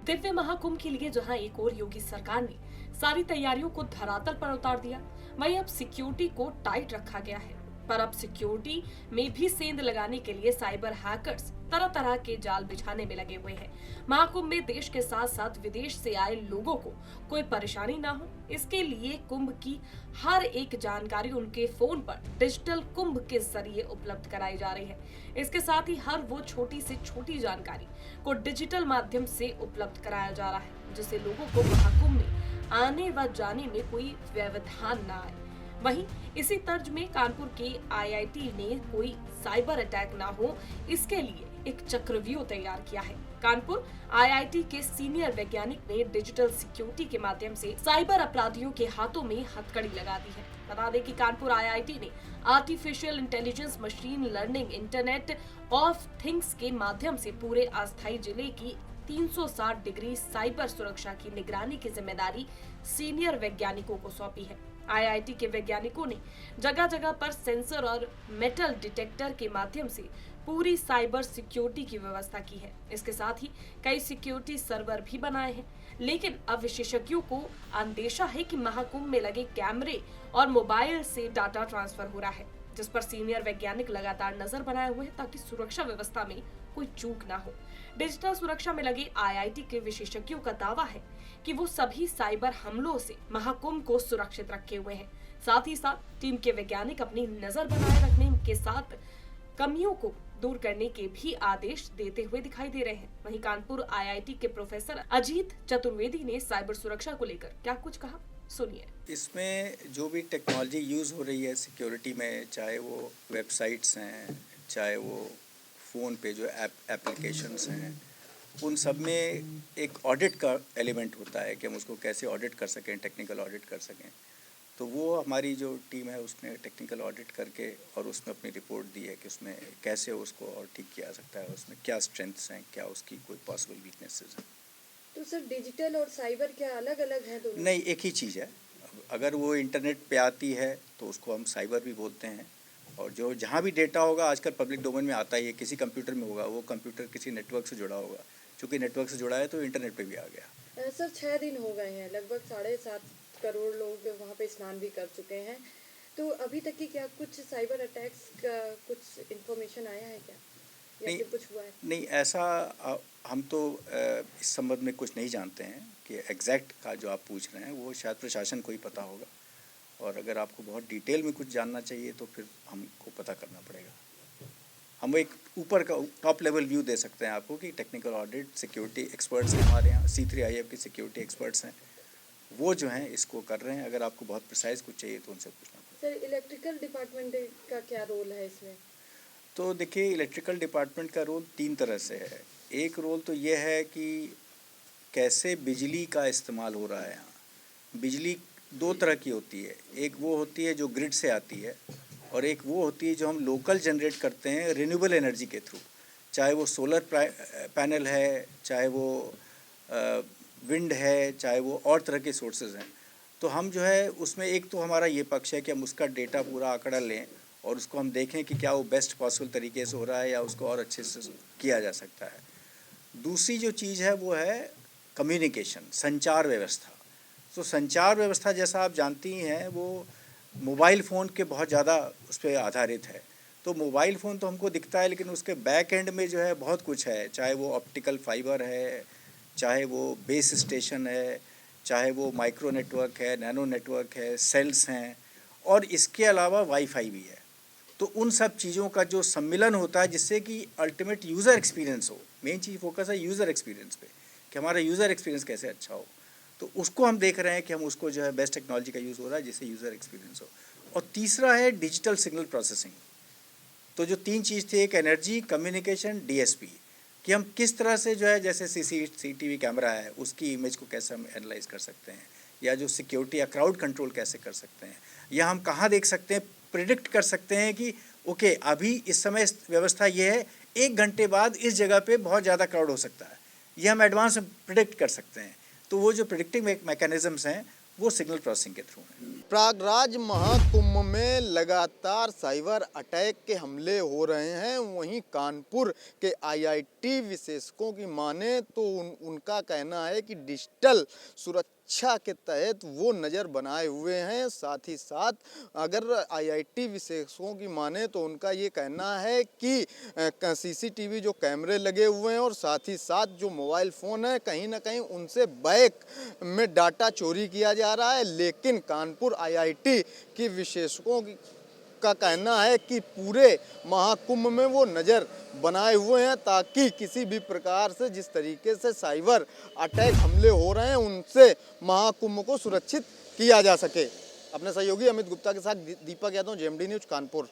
दिव्य महाकुंभ के लिए जहां एक और योगी सरकार ने सारी तैयारियों को धरातल पर उतार दिया, वहीं अब सिक्योरिटी को टाइट रखा गया है। पर अब सिक्योरिटी में भी सेंध लगाने के लिए साइबर हैकर्स तरह तरह के जाल बिछाने में लगे हुए हैं। महाकुंभ में देश के साथ साथ विदेश से आए लोगों को कोई परेशानी ना हो, इसके लिए कुंभ की हर एक जानकारी उनके फोन पर डिजिटल कुंभ के जरिए उपलब्ध कराई जा रही है। इसके साथ ही हर वो छोटी से छोटी जानकारी को डिजिटल माध्यम से उपलब्ध कराया जा रहा है, जिससे लोगों को महाकुंभ में आने व जाने में कोई व्यवधान न आए। वहीं इसी तर्ज में कानपुर के आईआईटी ने कोई साइबर अटैक ना हो, इसके लिए एक चक्रव्यूह तैयार किया है। कानपुर आईआईटी के सीनियर वैज्ञानिक ने डिजिटल सिक्योरिटी के माध्यम से साइबर अपराधियों के हाथों में हथकड़ी लगा दी है। बता दें कि कानपुर आईआईटी ने artificial intelligence, machine learning, internet of things के माध्यम से पूरे अस्थायी जिले की 360 डिग्री साइबर सुरक्षा की निगरानी की जिम्मेदारी सीनियर वैज्ञानिकों को सौंपी है। आईआईटी के वैज्ञानिकों ने जगह जगह पर सेंसर और मेटल डिटेक्टर के माध्यम से पूरी साइबर सिक्योरिटी की व्यवस्था की है। इसके साथ ही कई सिक्योरिटी सर्वर भी बनाए हैं। लेकिन अब विशेषज्ञों को अंदेशा है कि महाकुंभ में लगे कैमरे और मोबाइल से डाटा ट्रांसफर हो रहा है, जिस पर सीनियर वैज्ञानिक लगातार नजर बनाए हुए हैं ताकि सुरक्षा व्यवस्था में कोई चूक ना हो। डिजिटल सुरक्षा में लगे आईआईटी के विशेषज्ञों का दावा है कि वो सभी साइबर हमलों से महाकुंभ को सुरक्षित रखे हुए हैं। साथ ही साथ टीम के वैज्ञानिक अपनी नजर बनाए रखने के साथ कमियों को दूर करने के भी आदेश देते हुए दिखाई दे रहे हैं। वहीं कानपुर आईआईटी के प्रोफेसर अजीत चतुर्वेदी ने साइबर सुरक्षा को लेकर क्या कुछ कहा, सुनिए। इसमें जो भी टेक्नोलॉजी यूज़ हो रही है सिक्योरिटी में, चाहे वो वेबसाइट्स हैं, चाहे वो फ़ोन पे जो एप्लीकेशंस हैं, उन सब में एक ऑडिट का एलिमेंट होता है कि हम उसको कैसे ऑडिट कर सकें, टेक्निकल ऑडिट कर सकें। तो वो हमारी जो टीम है उसने टेक्निकल ऑडिट करके और उसमें अपनी रिपोर्ट दी है कि उसमें कैसे उसको और ठीक किया जा सकता है, उसमें क्या स्ट्रेंथ्स हैं, क्या उसकी कोई पॉसिबल वीकनेसेस हैं। तो सर डिजिटल और साइबर क्या अलग अलग है दोनों? नहीं, एक ही चीज़ है। अगर वो इंटरनेट पे आती है तो उसको हम साइबर भी बोलते हैं, और जो जहाँ भी डेटा होगा आजकल पब्लिक डोमेन में आता ही है, किसी कंप्यूटर में होगा, वो कंप्यूटर किसी नेटवर्क से जुड़ा होगा। चूँकि नेटवर्क से जुड़ा है तो इंटरनेट पे भी आ गया। सर 6 दिन हो गए हैं, लगभग 7.5 करोड़ लोग वहाँ पे स्नान भी कर चुके हैं। तो अभी तक की क्या कुछ साइबर अटैक्स का कुछ इन्फॉर्मेशन आया है क्या, या नहीं, फिर कुछ हुआ है? नहीं ऐसा हम तो इस संबंध में कुछ नहीं जानते हैं कि एग्जैक्ट का जो आप पूछ रहे हैं वो शायद प्रशासन को ही पता होगा, और अगर आपको बहुत डिटेल में कुछ जानना चाहिए तो फिर हमको पता करना पड़ेगा। हम एक ऊपर का टॉप लेवल व्यू दे सकते हैं आपको कि टेक्निकल ऑडिट सिक्योरिटी एक्सपर्ट्स हैं हमारे यहाँ, C3IF के सिक्योरिटी एक्सपर्ट्स हैं, वो जो हैं इसको कर रहे हैं। अगर आपको बहुत प्रिसाइज कुछ चाहिए तो उनसे पूछना पड़ेगा। सर इलेक्ट्रिकल डिपार्टमेंट का क्या रोल है इसमें? तो देखिए, इलेक्ट्रिकल डिपार्टमेंट का रोल 3 तरह से है। एक रोल तो ये है कि कैसे बिजली का इस्तेमाल हो रहा है यहाँ। बिजली 2 तरह की होती है, एक वो होती है जो ग्रिड से आती है, और एक वो होती है जो हम लोकल जनरेट करते हैं रिन्यूएबल एनर्जी के थ्रू, चाहे वो सोलर पैनल है, चाहे वो विंड है, चाहे वो और तरह के सोर्सेज हैं। तो हम जो है उसमें एक तो हमारा ये पक्ष है कि हम उसका डेटा पूरा आंकड़ा लें और उसको हम देखें कि क्या वो बेस्ट पॉसिबल तरीके से हो रहा है या उसको और अच्छे से किया जा सकता है। दूसरी जो चीज़ है वो है कम्युनिकेशन, संचार व्यवस्था। तो संचार व्यवस्था जैसा आप जानती हैं वो मोबाइल फ़ोन के बहुत ज़्यादा उस पर आधारित है। तो मोबाइल फ़ोन तो हमको दिखता है, लेकिन उसके बैक एंड में जो है बहुत कुछ है, चाहे वो ऑप्टिकल फाइबर है, चाहे वो बेस स्टेशन है, चाहे वो माइक्रो नेटवर्क है, नैनो नेटवर्क है, सेल्स हैं, और इसके अलावा वाईफाई भी है। तो उन सब चीज़ों का जो सम्मिलन होता है जिससे कि अल्टीमेट यूज़र एक्सपीरियंस हो, मेन चीज़ फोकस है यूज़र एक्सपीरियंस पे कि हमारा यूज़र एक्सपीरियंस कैसे अच्छा हो। तो उसको हम देख रहे हैं कि हम उसको जो है बेस्ट टेक्नोलॉजी का यूज़ हो रहा है जिससे यूज़र एक्सपीरियंस हो। और तीसरा है डिजिटल सिग्नल प्रोसेसिंग। तो जो 3 चीज़ थी, एक एनर्जी, कम्युनिकेशन, DSP, कि हम किस तरह से जो है जैसे CCTV कैमरा है उसकी इमेज को कैसे हम एनालाइज कर सकते हैं, या जो सिक्योरिटी या क्राउड कंट्रोल कैसे कर सकते हैं, या हम कहाँ देख सकते हैं, प्रिडिक्ट कर सकते हैं कि ओके अभी इस समय व्यवस्था ये है, 1 घंटे बाद इस जगह पे बहुत ज़्यादा क्राउड हो सकता है, ये हम एडवांस में प्रिडिक्ट कर सकते हैं। तो वो जो प्रिडिक्टिव मैकेनिज़म्स हैं वो सिग्नल प्रोसेसिंग के थ्रू है। प्रयागराज महाकुंभ में लगातार साइबर अटैक के हमले हो रहे हैं। वहीं कानपुर के आईआईटी विशेषज्ञों की माने तो उनका कहना है कि डिजिटल सुरक्षा के तहत वो नज़र बनाए हुए हैं। साथ ही साथ अगर आईआईटी विशेषज्ञों की माने तो उनका ये कहना है कि सीसीटीवी जो कैमरे लगे हुए हैं और साथ ही साथ जो मोबाइल फ़ोन है कहीं ना कहीं उनसे बैक में डाटा चोरी किया जा रहा है। लेकिन कानपुर आईआईटी के विशेषज्ञों का कहना है कि पूरे महाकुंभ में वो नज़र बनाए हुए हैं ताकि किसी भी प्रकार से जिस तरीके से साइबर अटैक हमले हो रहे हैं उनसे महाकुंभ को सुरक्षित किया जा सके। अपने सहयोगी अमित गुप्ता के साथ दीपक यादव, जेएमडी न्यूज़, कानपुर।